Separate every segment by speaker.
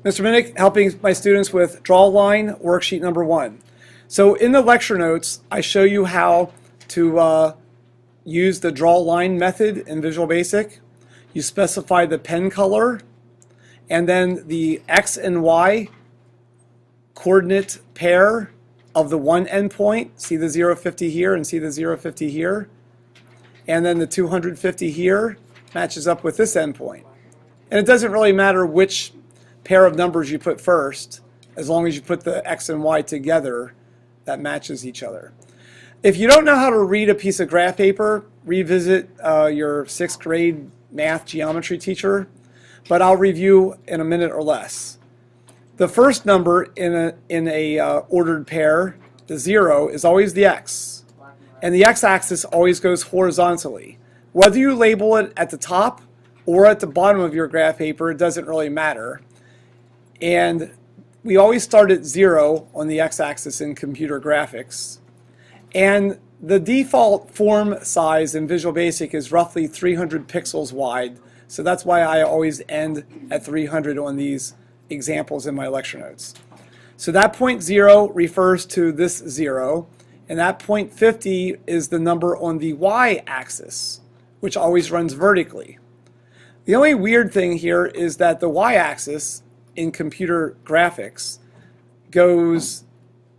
Speaker 1: Mr. Minnick, helping my students with DrawLine Worksheet number 1. So in the lecture notes, I show you how to use the DrawLine method in Visual Basic. You specify the pen color, and then the X and Y coordinate pair of the one endpoint. See the 050 here and see the 050 here. And then the 250 here matches up with this endpoint. And it doesn't really matter which pair of numbers you put first, as long as you put the X and Y together, that matches each other. If you don't know how to read a piece of graph paper, revisit your 6th grade math geometry teacher, but I'll review in a minute or less. The first number in a ordered pair, the 0, is always the X, and the X-axis always goes horizontally. Whether you label it at the top or at the bottom of your graph paper, it doesn't really matter. And we always start at 0 on the X-axis in computer graphics. And the default form size in Visual Basic is roughly 300 pixels wide. So that's why I always end at 300 on these examples in my lecture notes. So that point 0 refers to this 0. And that point 50 is the number on the Y-axis, which always runs vertically. The only weird thing here is that the Y-axis in computer graphics goes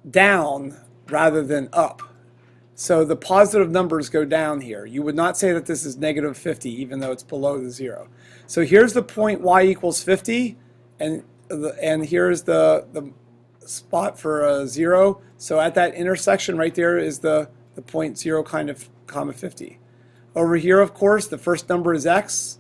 Speaker 1: down rather than up. So the positive numbers go down here. You would not say that this is negative 50 even though it's below the 0. So here's the point y equals 50 and here's the spot for 0. So at that intersection right there is the point 0 comma 50. Over here, of course, the first number is x.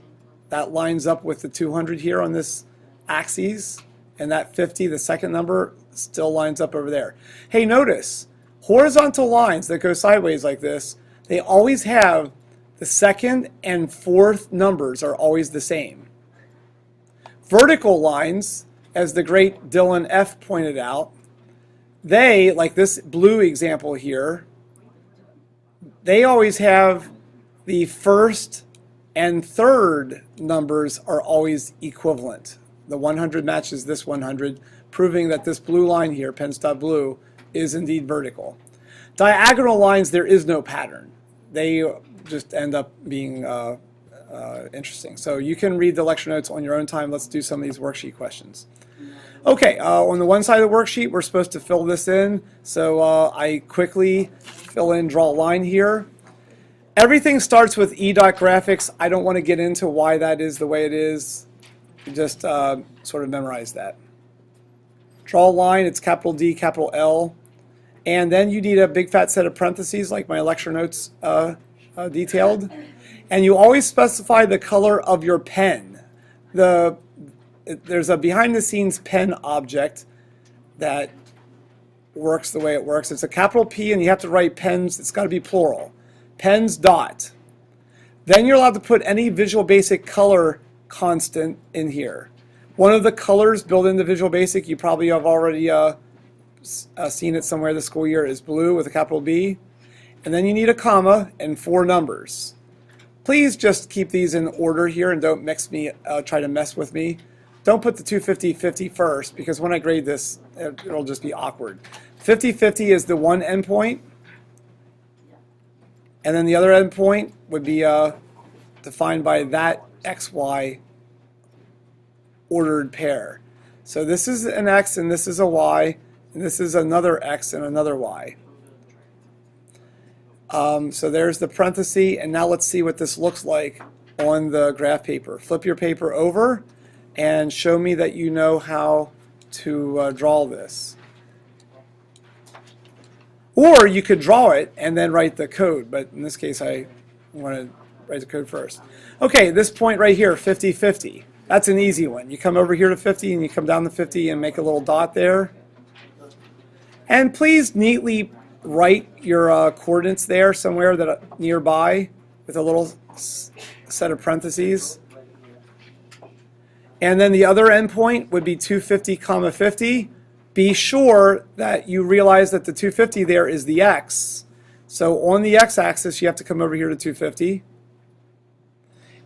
Speaker 1: That lines up with the 200 here on this axes, and that 50, the second number, still lines up over there. Hey, notice horizontal lines that go sideways like this, they always have the second and fourth numbers are always the same. Vertical lines, as the great Dylan F. pointed out, they, like this blue example here, they always have the first and third numbers are always equivalent. The 100 matches this 100, proving that this blue line here, pens.blue, is indeed vertical. Diagonal lines, there is no pattern. They just end up being interesting. So you can read the lecture notes on your own time. Let's do some of these worksheet questions. Okay, on the one side of the worksheet, we're supposed to fill this in. So I quickly fill in DrawLine here. Everything starts with e.graphics. I don't want to get into why that is the way it is. Just sort of memorize that. DrawLine, it's capital D, capital L. And then you need a big fat set of parentheses like my lecture notes detailed. And you always specify the color of your pen. There's a behind the scenes pen object that works the way it works. It's a capital P and you have to write pens, it's got to be plural. Pens dot. Then you're allowed to put any Visual Basic color constant in here. One of the colors built into Visual Basic, you probably have already seen it somewhere this school year, is blue with a capital B. And then you need a comma and 4 numbers. Please just keep these in order here and don't try to mess with me. Don't put the 250 first because when I grade this, it'll just be awkward. 50-50 is the one endpoint. And then the other endpoint would be defined by that XY ordered pair. So this is an X and this is a Y, and this is another X and another Y. So there's the parenthesis, and now let's see what this looks like on the graph paper. Flip your paper over and show me that you know how to draw this. Or you could draw it and then write the code, but in this case I want to write the code first. Okay, this point right here, 50-50. That's an easy one. You come over here to 50 and you come down to 50 and make a little dot there. And please neatly write your coordinates there somewhere that nearby with a little set of parentheses. And then the other endpoint would be 250, 50. Be sure that you realize that the 250 there is the X. So on the X-axis, you have to come over here to 250.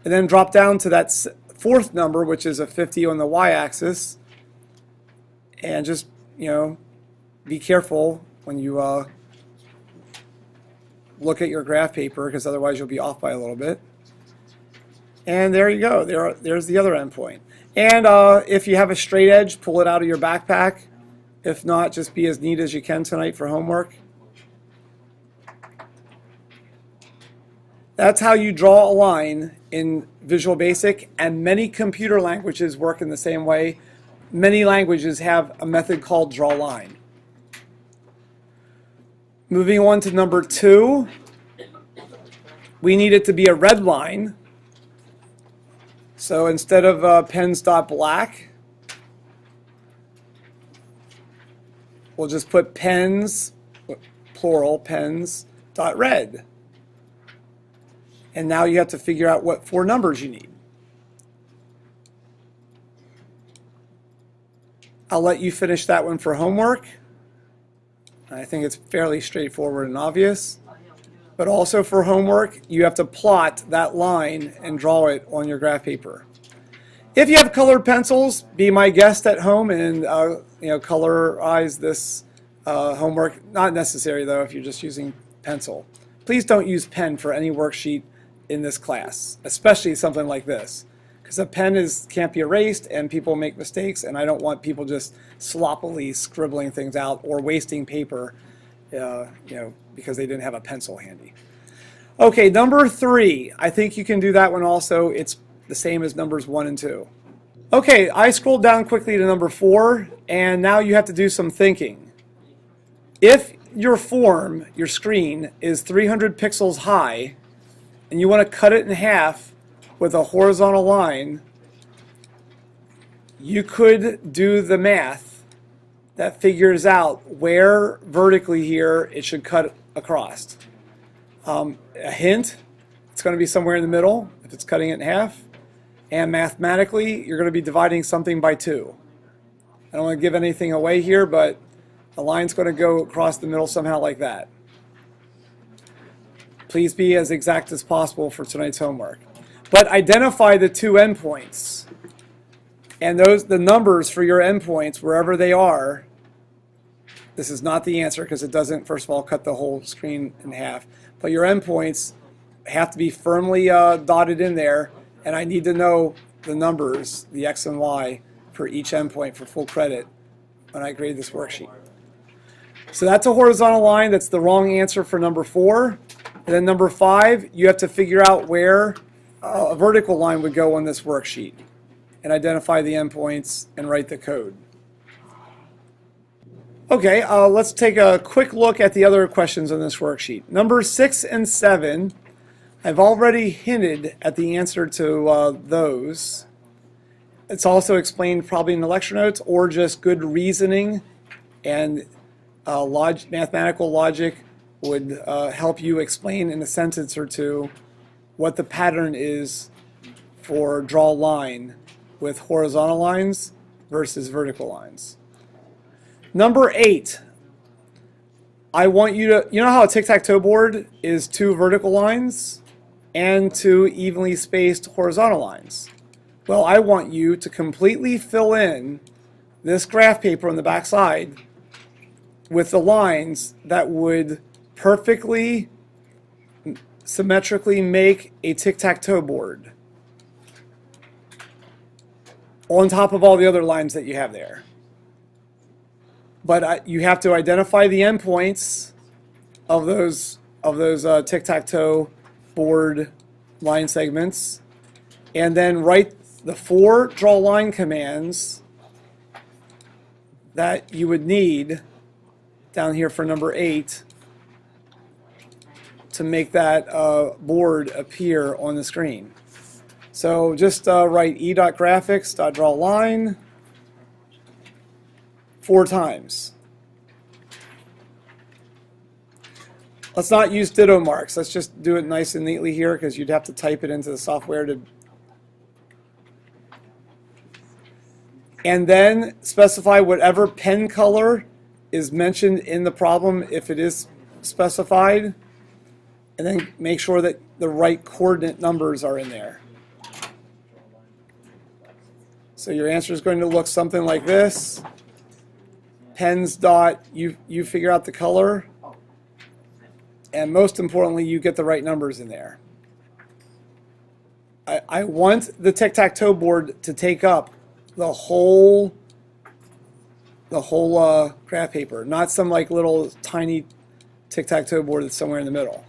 Speaker 1: And then drop down to that fourth number, which is a 50 on the Y-axis. And just, be careful when you look at your graph paper, because otherwise you'll be off by a little bit. And there you go. There's the other endpoint. And if you have a straight edge, pull it out of your backpack. If not, just be as neat as you can tonight for homework. That's how you draw a line in Visual Basic, and many computer languages work in the same way. Many languages have a method called DrawLine. Moving on to number 2, we need it to be a red line. So instead of pens.black, we'll just put pens, plural, pens.red. And now you have to figure out what 4 numbers you need. I'll let you finish that one for homework. I think it's fairly straightforward and obvious. But also for homework, you have to plot that line and draw it on your graph paper. If you have colored pencils, be my guest at home and colorize this homework. Not necessary though if you're just using pencil. Please don't use pen for any worksheet in this class, especially something like this, because a pen can't be erased and people make mistakes, and I don't want people just sloppily scribbling things out or wasting paper because they didn't have a pencil handy. Okay, number 3, I think you can do that one also. It's the same as numbers 1 and 2. Okay, I scrolled down quickly to number 4, and now you have to do some thinking. If your form, your screen, is 300 pixels high, and you want to cut it in half with a horizontal line, you could do the math that figures out where vertically here it should cut across. A hint, it's going to be somewhere in the middle if it's cutting it in half, and mathematically you're going to be dividing something by 2. I don't want to give anything away here, but the line's going to go across the middle somehow like that. Please be as exact as possible for tonight's homework. But identify the 2 endpoints. And the numbers for your endpoints, wherever they are, this is not the answer because it doesn't, first of all, cut the whole screen in half. But your endpoints have to be firmly dotted in there, and I need to know the numbers, the X and Y, for each endpoint for full credit when I grade this worksheet. So that's a horizontal line. That's the wrong answer for number 4. And then number 5, you have to figure out where a vertical line would go on this worksheet and identify the endpoints and write the code. Okay, let's take a quick look at the other questions on this worksheet. Number 6 and 7, I've already hinted at the answer to those. It's also explained probably in the lecture notes or just good reasoning and mathematical logic would help you explain in a sentence or 2 what the pattern is for draw line with horizontal lines versus vertical lines. Number 8, I want you to, you know how a tic-tac-toe board is 2 vertical lines and 2 evenly spaced horizontal lines? Well, I want you to completely fill in this graph paper on the back side with the lines that would perfectly symmetrically make a tic-tac-toe board on top of all the other lines that you have there. But you have to identify the endpoints of those tic-tac-toe board line segments, and then write the 4 draw line commands that you would need down here for number 8 to make that board appear on the screen. So just write e.graphics.drawLine 4 times. Let's not use ditto marks. Let's just do it nice and neatly here because you'd have to type it into the software to. And then specify whatever pen color is mentioned in the problem if it is specified. And then make sure that the right coordinate numbers are in there. So your answer is going to look something like this. pens dot, you figure out the color, and most importantly, you get the right numbers in there. I want the tic-tac-toe board to take up the whole graph paper, not some like little tiny tic-tac-toe board that's somewhere in the middle.